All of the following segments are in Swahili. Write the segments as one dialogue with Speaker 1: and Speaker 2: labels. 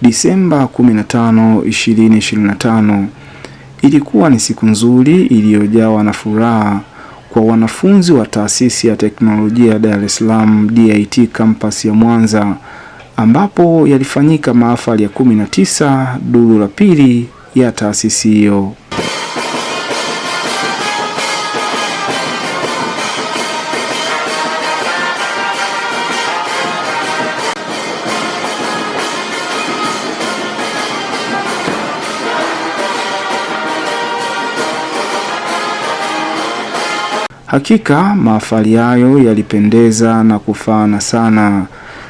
Speaker 1: Disemba 15, 2025 ilikuwa ni siku nzuri iliyojawa na furaha kwa wanafunzi wa Taasisi ya Teknolojia ya Dar es Salaam DIT Campus ya Mwanza, ambapo yalifanyika mahafali ya 19 duru la pili ya taasisi hiyo. Hakika mahafali hayo yalipendeza na kufana sana.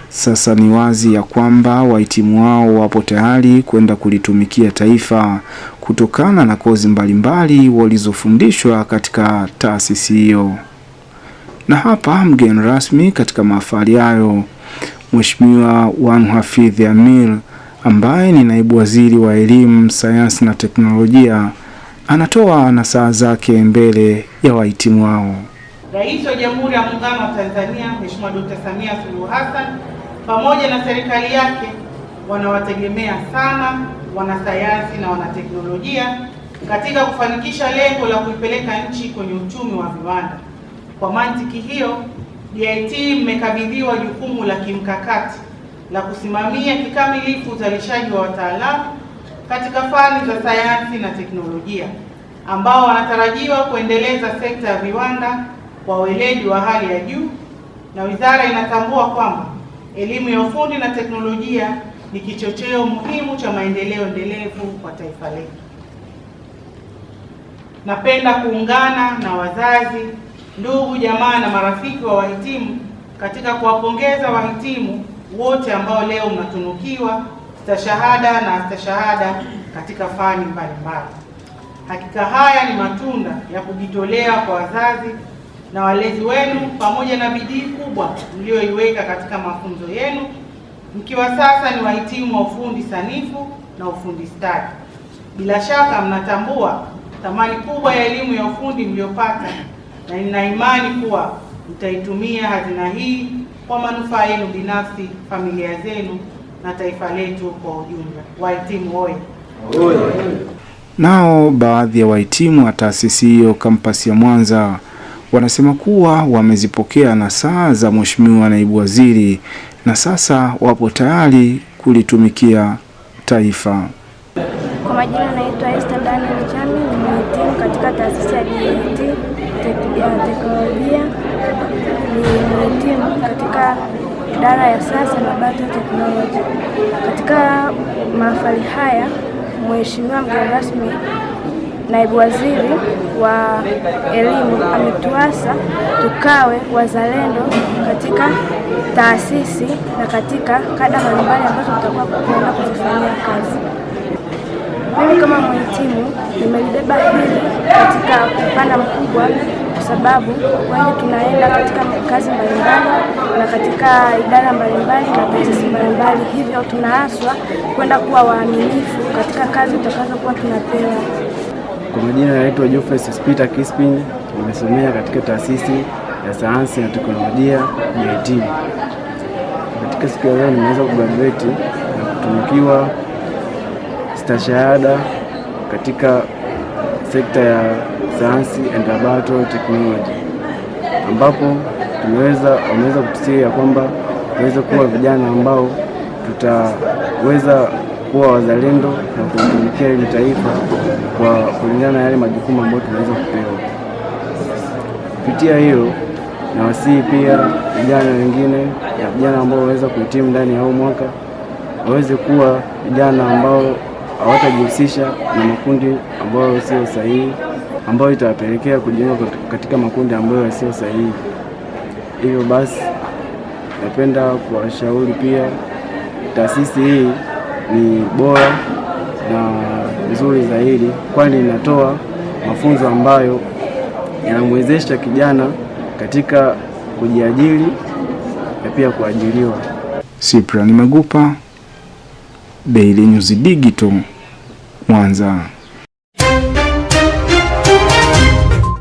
Speaker 1: Sasa ni wazi ya kwamba wahitimu wao wapo tayari kwenda kulitumikia taifa kutokana na kozi mbalimbali walizofundishwa katika taasisi hiyo. Na hapa mgeni rasmi katika mahafali hayo, Mheshimiwa Hafidh Amir, ambaye ni naibu waziri wa elimu, sayansi na teknolojia, anatoa nasaha zake mbele ya wahitimu wao.
Speaker 2: Rais wa Jamhuri ya Muungano wa Tanzania Mheshimiwa Dr. Samia Suluhu Hassan pamoja na serikali yake wanawategemea sana wanasayansi na wanateknolojia katika kufanikisha lengo la kuipeleka nchi kwenye uchumi wa viwanda. Kwa mantiki hiyo, DIT mmekabidhiwa jukumu la kimkakati la kusimamia kikamilifu uzalishaji wa wataalamu katika fani za sayansi na teknolojia ambao wanatarajiwa kuendeleza sekta ya viwanda kwa weledi wa hali ya juu, na wizara inatambua kwamba elimu ya ufundi na teknolojia ni kichocheo muhimu cha maendeleo endelevu kwa taifa letu. Napenda kuungana na wazazi, ndugu, jamaa na marafiki wa wahitimu katika kuwapongeza wahitimu wote ambao leo mnatunukiwa stashahada na astashahada katika fani mbalimbali. Hakika haya ni matunda ya kujitolea kwa wazazi na walezi wenu pamoja na bidii kubwa mlioiweka katika mafunzo yenu, mkiwa sasa ni wahitimu wa ufundi sanifu na ufundi stadi. Bila shaka mnatambua thamani kubwa ya elimu ya ufundi mliopata, na nina imani kuwa mtaitumia hazina hii kwa manufaa yenu binafsi, familia zenu na taifa letu kwa ujumla. Wahitimu oye!
Speaker 1: Nao baadhi ya wahitimu wa taasisi hiyo kampasi ya Mwanza wanasema kuwa wamezipokea nasaha za Mheshimiwa Naibu Waziri na sasa wapo tayari kulitumikia taifa.
Speaker 3: Kwa majina naitwa Esther Daniel Chami, ni mhitimu katika taasisi ya DIT Teknolojia. Ni mhitimu katika idara ya sayansi na biotechnology. Katika mahafali haya, Mheshimiwa mgeni rasmi Naibu Waziri wa Elimu ametuasa tukawe wazalendo katika taasisi na katika kada mbalimbali ambazo tutakuwa kwenda kuzifanyia kazi. Mimi kama mhitimu nimelibeba hili katika upana mkubwa, kwa sababu wengi tunaenda katika kazi mbalimbali na katika idara mbalimbali na taasisi mbalimbali, hivyo tunaaswa kwenda kuwa waaminifu katika kazi tutakazokuwa tunapewa.
Speaker 4: Kwa majina naitwa Geoffrey Peter Crispin, nimesomea katika taasisi ya sayansi na teknolojia DIT. Katika siku ya leo nimeweza kugraduate na kutunukiwa stashahada katika sekta ya sayansi and laboratory technology, ambapo wameweza kutusia kwamba tuweze kuwa vijana ambao tutaweza kuwa wazalendo na kutumikia hili taifa kwa kulingana na yale majukumu ambayo tunaweza kupewa. Kupitia hilo, na wasihi pia vijana wengine na vijana ambao waweza kuhitimu ndani ya huu mwaka waweze kuwa vijana ambao hawatajihusisha na makundi ambayo sio sahihi, ambayo itawapelekea kujiunga katika makundi ambayo sio sahihi. Hivyo basi, napenda kuwashauri pia taasisi hii ni bora na nzuri zaidi, kwani inatoa mafunzo ambayo yanamwezesha kijana katika kujiajiri na pia kuajiriwa.
Speaker 1: Cyprian Magupa, Daily News Digital, Mwanza.